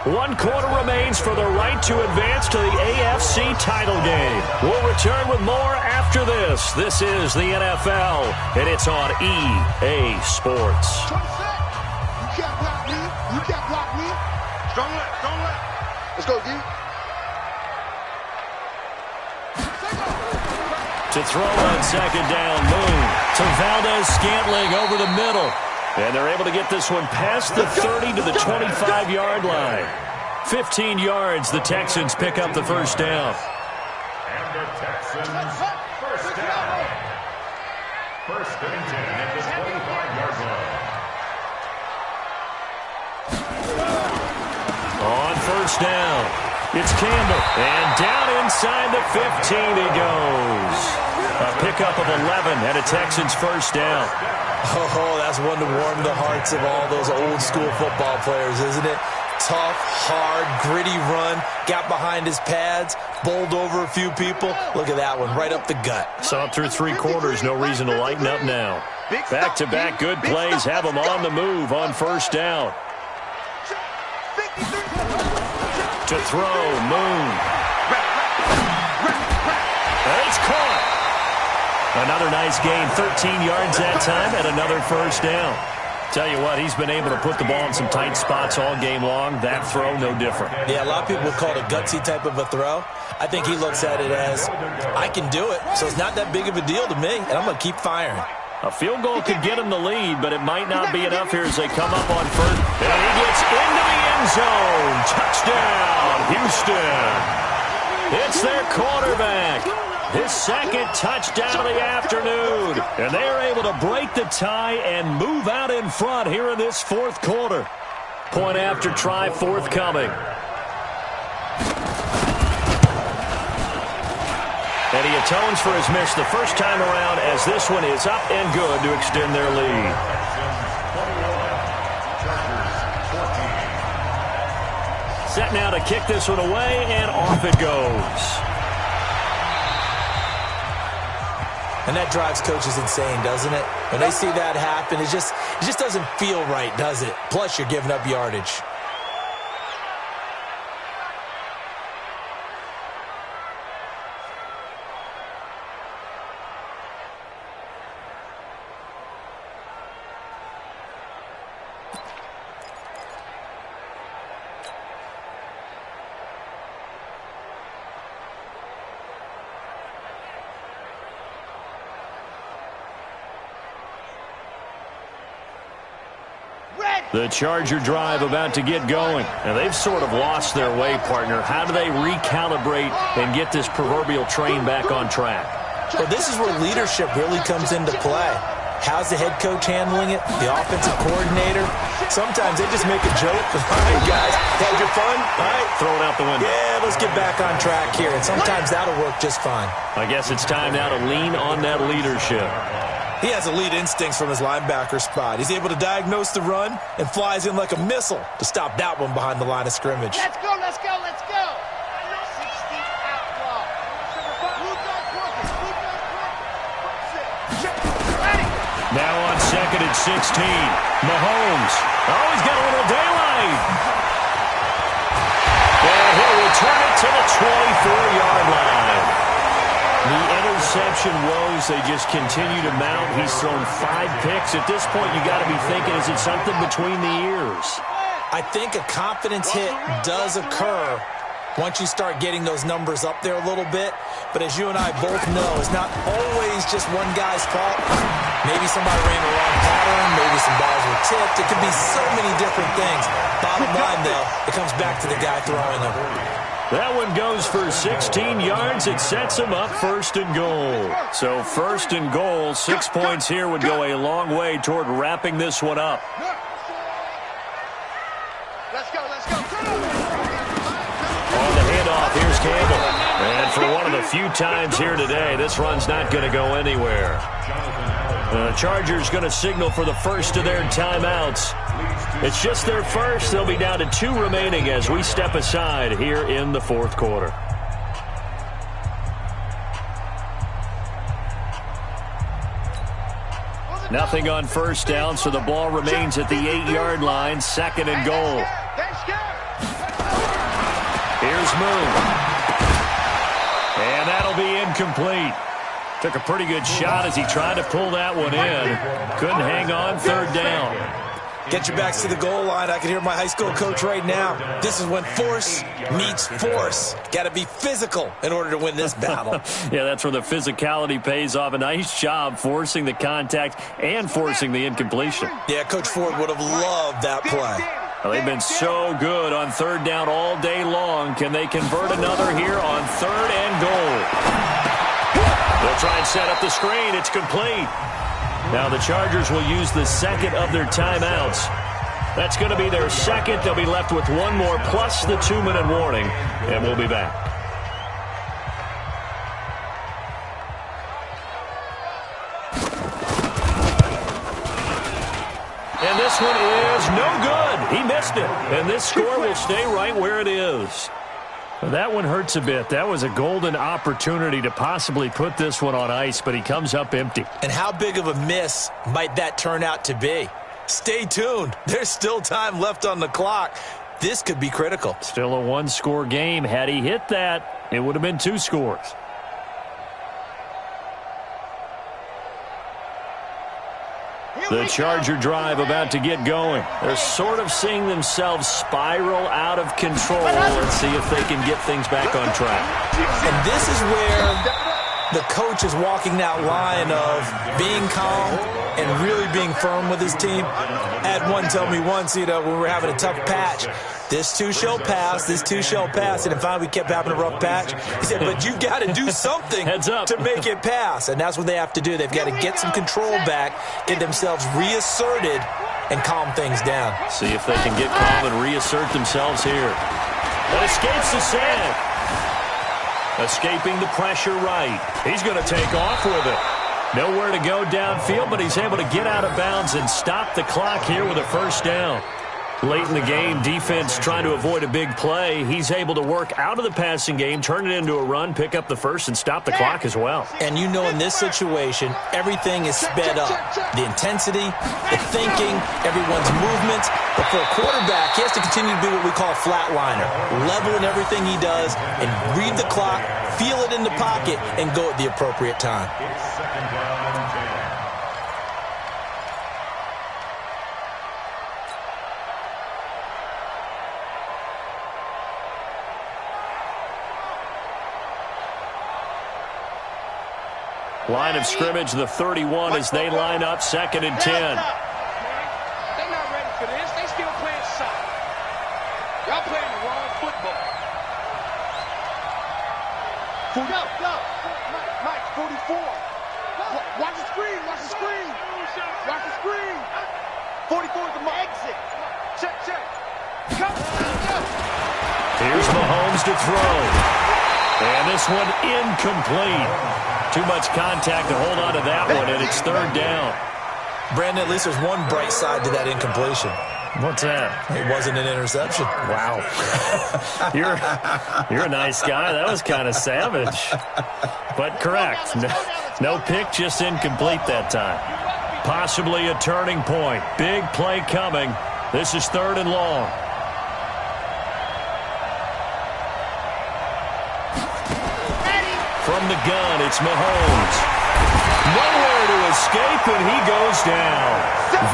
One quarter remains for the right to advance to the AFC title game. We'll return with more after this. This is the NFL, and it's on EA Sports. You can't block me. You can't block me. Strong left, strong left. Let's go, D. To throw on 2nd down, Moon to Valdez-Scantling over the middle. And they're able to get this one past the 30 to the 25-yard line. 15 yards, the Texans pick up the 1st down. And the Texans, 1st down. 1st and 10 at the 25-yard line. On 1st down, it's Campbell. And down inside the 15 he goes. A pickup of 11 and a Texans 1st down. Oh, that's one to warm the hearts of all those old-school football players, isn't it? Tough, hard, gritty run, got behind his pads, bowled over a few people. Look at that one, right up the gut. Saw it through 3 quarters, no reason to lighten up now. Back-to-back good plays have them on the move on 1st down. To throw, Moon. And it's caught. Another nice gain, 13 yards that time, and another 1st down. Tell you what, he's been able to put the ball in some tight spots all game long. That throw, no different. Yeah, a lot of people would call it a gutsy type of a throw. I think he looks at it as, I can do it, so it's not that big of a deal to me, and I'm going to keep firing. A field goal could get him the lead, but it might not be enough here as they come up on 1st. And he gets into the end zone. Touchdown, Houston. It's their quarterback. His 2nd touchdown of the afternoon. And they are able to break the tie and move out in front here in this 4th quarter. Point after try forthcoming. And he atones for his miss the first time around as this one is up and good to extend their lead. Set now to kick this one away, and off it goes. And that drives coaches insane, doesn't it? When they see that happen, it just doesn't feel right, does it? Plus, you're giving up yardage. The Charger drive about to get going. And they've sort of lost their way, partner. How do they recalibrate and get this proverbial train back on track? Well, this is where leadership really comes into play. How's the head coach handling it? The offensive coordinator? Sometimes they just make a joke. All right, guys, had your fun? All right. Throw it out the window. Yeah, let's get back on track here. And sometimes that'll work just fine. I guess it's time now to lean on that leadership. He has elite instincts from his linebacker spot. He's able to diagnose the run and flies in like a missile to stop that one behind the line of scrimmage. Let's go, let's go, let's go. 60 outlaw. Now on 2nd and 16. Mahomes. Oh, he's got a little daylight. And he'll return it to the 24-yard line. The interception woes, they just continue to mount. He's thrown 5 picks. At this point, you got to be thinking, is it something between the ears? I think a confidence hit does occur once you start getting those numbers up there a little bit. But as you and I both know, it's not always just one guy's fault. Maybe somebody ran the wrong pattern. Maybe some balls were tipped. It could be so many different things. Bottom line, though, it comes back to the guy throwing them. That one goes for 16 yards. It sets him up 1st and goal. So 1st and goal, 6 points here would go a long way toward wrapping this one up. Let's go, let's go. On the handoff, here's Campbell. And for one of the few times here today, this run's not going to go anywhere. The Chargers going to signal for the first of their timeouts. It's just their first. They'll be down to 2 remaining as we step aside here in the 4th quarter. Nothing on 1st down, so the ball remains at the 8-yard line. 2nd and goal. Here's Moon. And that'll be incomplete. Took a pretty good shot as he tried to pull that one in. Couldn't hang on 3rd down. Get your backs to the goal line. I can hear my high school coach right now. This is when force meets force. Got to be physical in order to win this battle. Yeah, that's where the physicality pays off. A nice job forcing the contact and forcing the incompletion. Yeah, Coach Ford would have loved that play. Well, they've been so good on 3rd down all day long. Can they convert another here on 3rd and goal? They'll try and set up the screen. It's complete. Now the Chargers will use the 2nd of their timeouts. That's going to be their 2nd. They'll be left with 1 more plus the 2-minute warning, and we'll be back. And this one is no good. He missed it, and this score will stay right where it is. That one hurts a bit. That was a golden opportunity to possibly put this one on ice, but he comes up empty. And how big of a miss might that turn out to be? Stay tuned. There's still time left on the clock. This could be critical. Still a 1-score game. Had he hit that, it would have been 2 scores. The Charger drive about to get going. They're sort of seeing themselves spiral out of control. Let's see if they can get things back on track. And this is where the coach is walking that line of being calm and really being firm with his team. I had one tell me once, when we were having a tough patch, this too shall pass, this too shall pass. And finally we kept having a rough patch. He said, but you've got to do something to make it pass. And that's what they have to do. They've got to get some control back, get themselves reasserted, and calm things down. See if they can get calm and reassert themselves here. That escapes the sack. Escaping the pressure right. He's going to take off with it. Nowhere to go downfield, but he's able to get out of bounds and stop the clock here with a 1st down. Late in the game, defense trying to avoid a big play. He's able to work out of the passing game, turn it into a run, pick up the 1st, and stop the clock as well. And you know in this situation, everything is sped up. The intensity, the thinking, everyone's movements. But for a quarterback, he has to continue to be what we call a flatliner. Level in everything he does and read the clock, feel it in the pocket, and go at the appropriate time. Line of scrimmage, the 31 as they line up 2nd and 10. They're not ready for this. They still playing soccer. Y'all playing the wrong football. Go, go. Mike, 44. Watch the screen, watch the screen. Watch the screen. 44 is the mark. Exit. Check. Go. Here's Mahomes to throw. And this one incomplete. Too much contact to hold on to that one, and it's third down. Brandon, at least there's one bright side to that incompletion. What's that? It wasn't an interception. Wow. You're a nice guy. That was kind of savage. But correct. No pick, just incomplete that time. Possibly a turning point. Big play coming. This is third and long. From the gun, it's Mahomes. Nowhere to escape, and he goes down.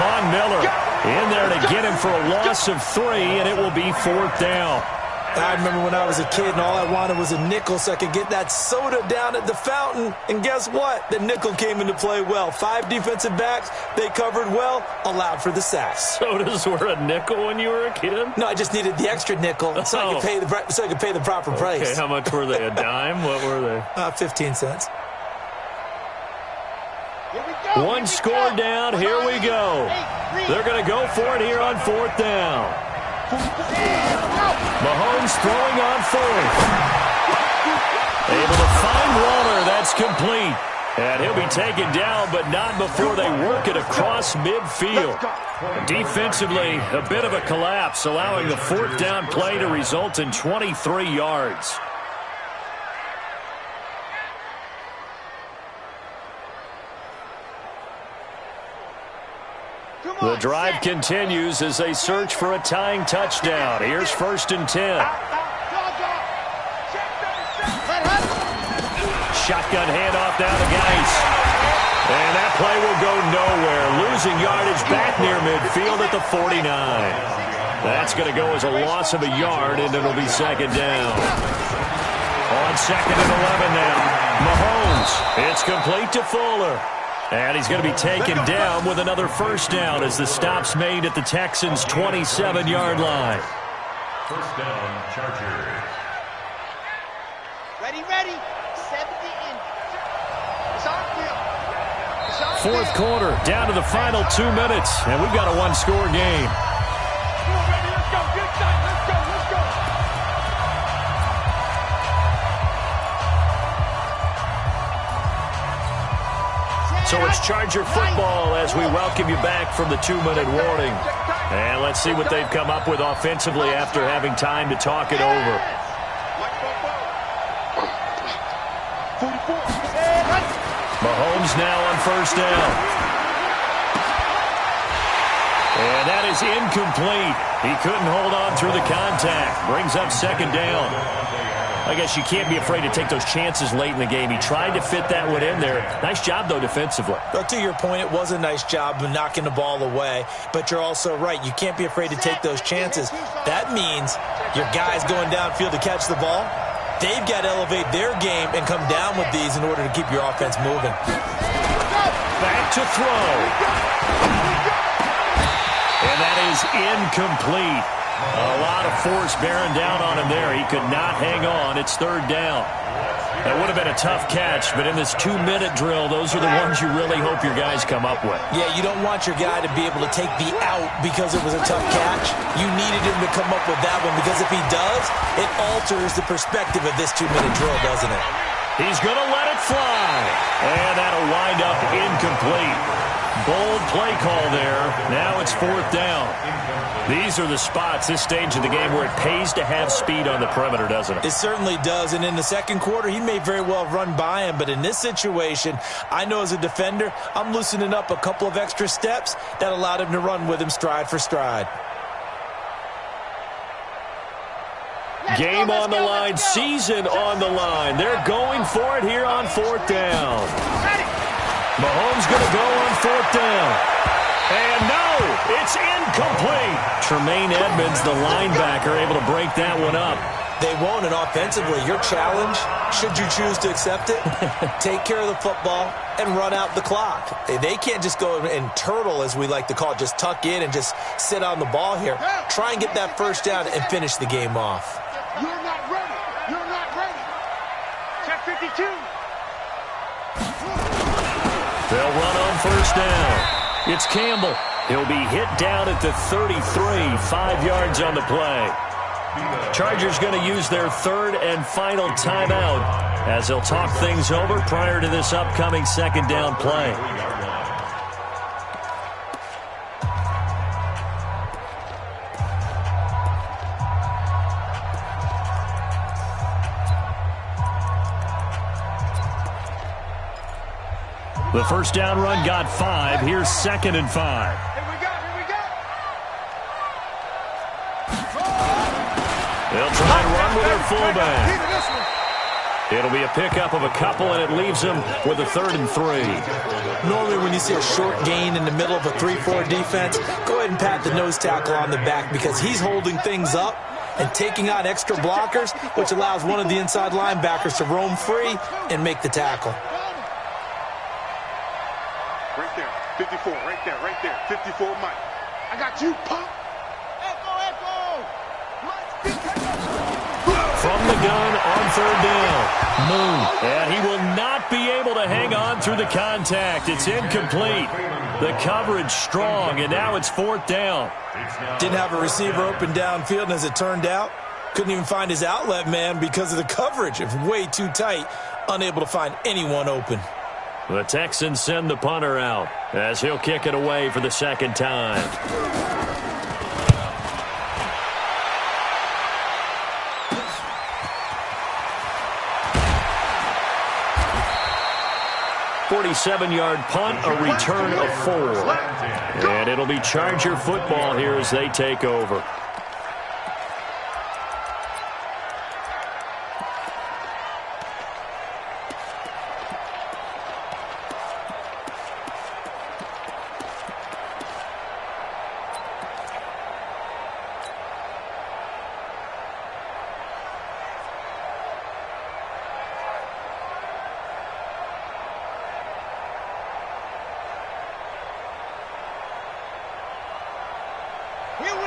Von Miller in there to get him for a loss of 3, and it will be fourth down. I remember when I was a kid and all I wanted was a nickel so I could get that soda down at the fountain. And guess what? The nickel came into play well. 5 defensive backs, they covered well, allowed for the sack. Sodas were a nickel when you were a kid? No, I just needed the extra nickel so I could pay the proper price. Okay, how much were they? A dime? What were they? 15 cents. Here we go. One score down. Here we go. They're going to go for it here on fourth down. Mahomes throwing on fourth. Able to find Waller. That's complete. And he'll be taken down, but not before they work it across midfield. Defensively, a bit of a collapse, allowing the fourth down play to result in 23 yards. The drive continues as they search for a tying touchdown. Here's first and 10. Shotgun handoff down to Geis. And that play will go nowhere. Losing yardage back near midfield at the 49. That's going to go as a loss of a yard, and it'll be second down. On second and 11 now. Mahomes. It's complete to Fuller. And he's going to be taken down with another first down as the stop's made at the Texans' 27-yard line. First down, Chargers. Ready. 70 in. It's on field. Fourth quarter, down to the final 2 minutes, and we've got a one-score game. Let's go. Good side. Let's go. So it's Charger football as we welcome you back from the 2-minute warning. And let's see what they've come up with offensively after having time to talk it over. Mahomes now on first down. And that is incomplete. He couldn't hold on through the contact. Brings up second down. I guess you can't be afraid to take those chances late in the game. He tried to fit that one in there. Nice job, though, defensively. But to your point, it was a nice job of knocking the ball away. But you're also right. You can't be afraid to take those chances. That means your guys going downfield to catch the ball, they've got to elevate their game and come down with these in order to keep your offense moving. Back to throw. And that is incomplete. A lot of force bearing down on him there. He could not hang on. It's third down. That would have been a tough catch, but in this 2-minute drill, those are the ones you really hope your guys come up with. Yeah, you don't want your guy to be able to take the out because it was a tough catch. You needed him to come up with that one because if he does, it alters the perspective of this 2-minute drill, doesn't it? He's going to let it fly. And that'll wind up incomplete. Bold play call there. Now it's fourth down. These are the spots, this stage of the game, where it pays to have speed on the perimeter, doesn't it? It certainly does. And in the second quarter, he may very well run by him. But in this situation, I know as a defender, I'm loosening up a couple of extra steps that allowed him to run with him stride for stride. Game on the line, season on the line. They're going for it here on fourth down. Mahomes going to go on fourth down. And no, it's incomplete. Tremaine Edmonds, the linebacker, able to break that one up. They won't, and offensively, your challenge, should you choose to accept it, take care of the football and run out the clock. They can't just go and turtle, as we like to call it, just tuck in and just sit on the ball here. Try and get that first down and finish the game off. You're not ready. Check 15. 52. They'll run on first down. It's Campbell. He'll be hit down at the 33, 5 yards on the play. Chargers going to use their third and final timeout as they'll talk things over prior to this upcoming second down play. The first down run got 5. Here's 2nd and 5. Here we go. They'll try and run with their fullback. It'll be a pickup of a couple, and it leaves them with a 3rd and 3. Normally when you see a short gain in the middle of a 3-4 defense, go ahead and pat the nose tackle on the back because he's holding things up and taking on extra blockers, which allows one of the inside linebackers to roam free and make the tackle. Right there, 54, right there, 54, Mike. I got you, punk. Echo. From the gun on 3rd down. Moon. And he will not be able to hang on through the contact. It's incomplete. The coverage strong, and now it's 4th down. Didn't have a receiver open downfield, and as it turned out, couldn't even find his outlet man because of the coverage. It's way too tight, unable to find anyone open. The Texans send the punter out as he'll kick it away for the 2nd time. "47-yard punt, a return of 4. And it'll be Charger football here as they take over.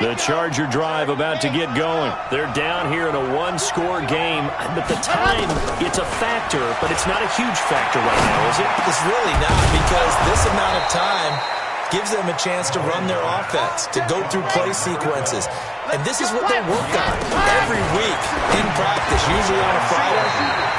The Charger drive about to get going. They're down here in a 1-score game, but the time, it's a factor, but it's not a huge factor right now, is it? It's really not, because this amount of time gives them a chance to run their offense, to go through play sequences. And this is what they work on every week in practice, usually on a Friday.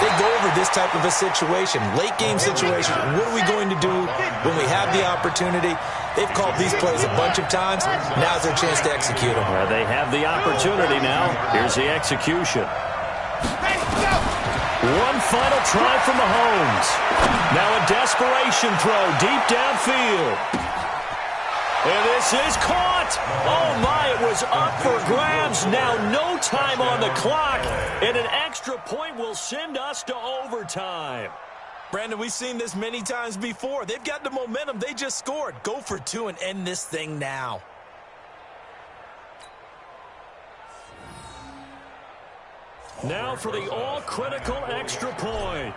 They go over this type of a situation, late game situation. What are we going to do when we have the opportunity? They've called these plays a bunch of times. Now's their chance to execute them. They have the opportunity now. Here's the execution. One final try from Mahomes. Now a desperation throw deep downfield. And this is caught. Oh, my, it was up for grabs. Now no time on the clock. And an extra point will send us to overtime. Brandon, we've seen this many times before. They've got the momentum. They just scored. Go for 2 and end this thing now. Now for the all-critical extra point.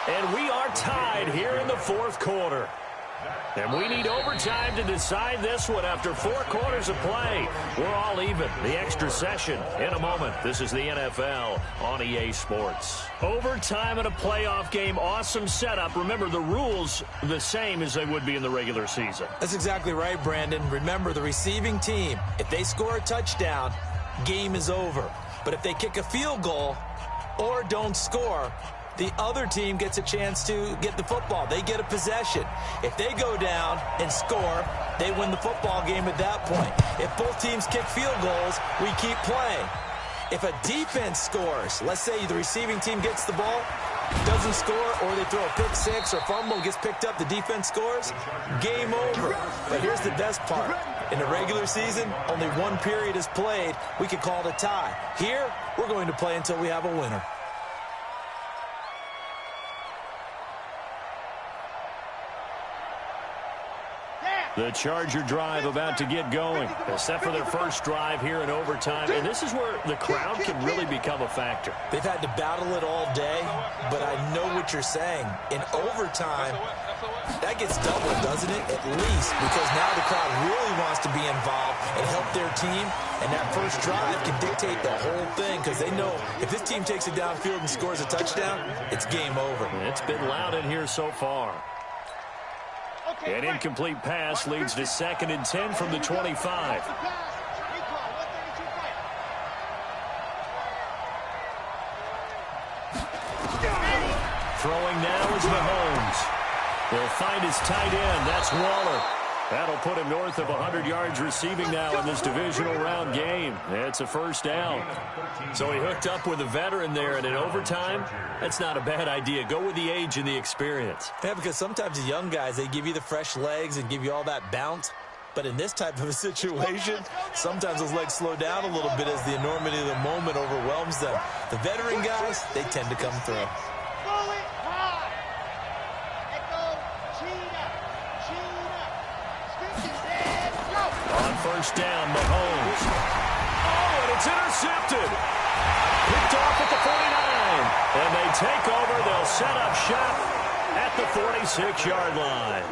And we are tied here in the 4th quarter. And we need overtime to decide this one after 4 quarters of play. We're all even. The extra session in a moment. This is the NFL on EA Sports. Overtime in a playoff game. Awesome setup. Remember, the rules are the same as they would be in the regular season. That's exactly right, Brandon. Remember, the receiving team, if they score a touchdown, game is over. But if they kick a field goal or don't score, the other team gets a chance to get the football. They get a possession. If they go down and score, they win the football game at that point. If both teams kick field goals, we keep playing. If a defense scores, let's say the receiving team gets the ball, doesn't score, or they throw a pick six or fumble, gets picked up, the defense scores, game over. But here's the best part. In the regular season, only 1 period is played. We could call it a tie. Here, we're going to play until we have a winner. The Charger drive about to get going. Except for their first drive here in overtime. And this is where the crowd can really become a factor. They've had to battle it all day, but I know what you're saying. In overtime, that gets doubled, doesn't it? At least, because now the crowd really wants to be involved. and help their team. And that first drive can dictate the whole thing because they know if this team takes it downfield and scores a touchdown, it's game over. It's been loud in here so far. An incomplete pass leads to 2nd and 10 from the 25. Throwing now is Mahomes. He'll find his tight end. That's Waller. That'll put him north of 100 yards receiving now in this divisional round game. It's a first down. So he hooked up with a veteran there, and in overtime, that's not a bad idea. Go with the age and the experience. Yeah, because sometimes the young guys, they give you the fresh legs and give you all that bounce. But in this type of a situation, sometimes those legs slow down a little bit as the enormity of the moment overwhelms them. The veteran guys, they tend to come through. On first down, Mahomes. Oh, and it's intercepted. Picked off at the 49. And they take over. They'll set up shop at the 46-yard line.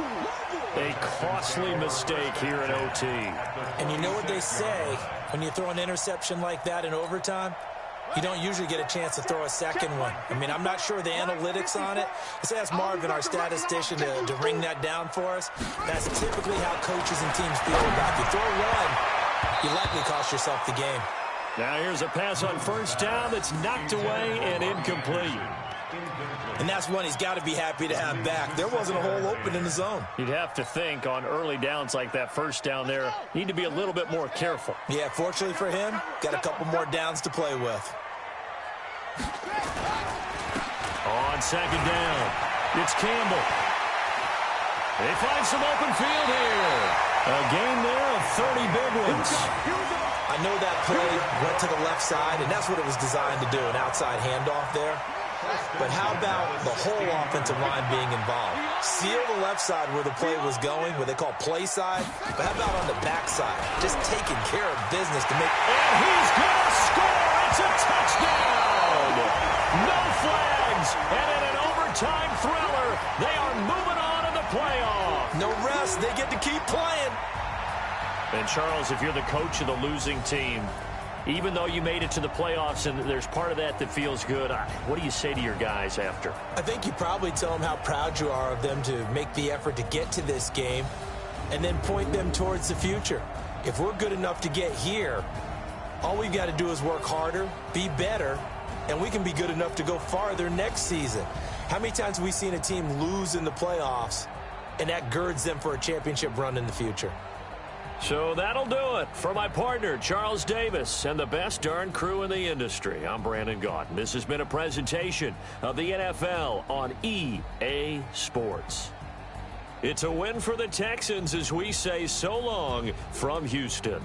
A costly mistake here in OT. And you know what they say, when you throw an interception like that in overtime, you don't usually get a chance to throw a second one. I mean, I'm not sure the analytics on it. Let's ask Marvin, our statistician, to ring that down for us. That's typically how coaches and teams feel about it. You throw one, you likely cost yourself the game. Now here's a pass on first down that's knocked away and incomplete. And that's one he's got to be happy to have back. There wasn't a hole open in the zone. You'd have to think on early downs like that first down there, you need to be a little bit more careful. Yeah, fortunately for him, got a couple more downs to play with. On second down, it's Campbell. They find some open field here. A gain there of 30 big ones. I know that play went to the left side, and that's what it was designed to do, an outside handoff there. But how about the whole offensive line being involved? Seal the left side where the play was going, what they call play side. But how about on the back side? Just taking care of business to make... And he's going to score! It's a touchdown! No flags! And in an overtime thriller, they are moving on to the playoff. No rest. They get to keep playing. And, Charles, if you're the coach of the losing team, even though you made it to the playoffs and there's part of that that feels good, what do you say to your guys after? I think you probably tell them how proud you are of them to make the effort to get to this game and then point them towards the future. If we're good enough to get here, all we've got to do is work harder, be better, and we can be good enough to go farther next season. How many times have we seen a team lose in the playoffs, and that girds them for a championship run in the future? So that'll do it for my partner, Charles Davis, and the best darn crew in the industry. I'm Brandon Gaudin. This has been a presentation of the NFL on EA Sports. It's a win for the Texans as we say so long from Houston.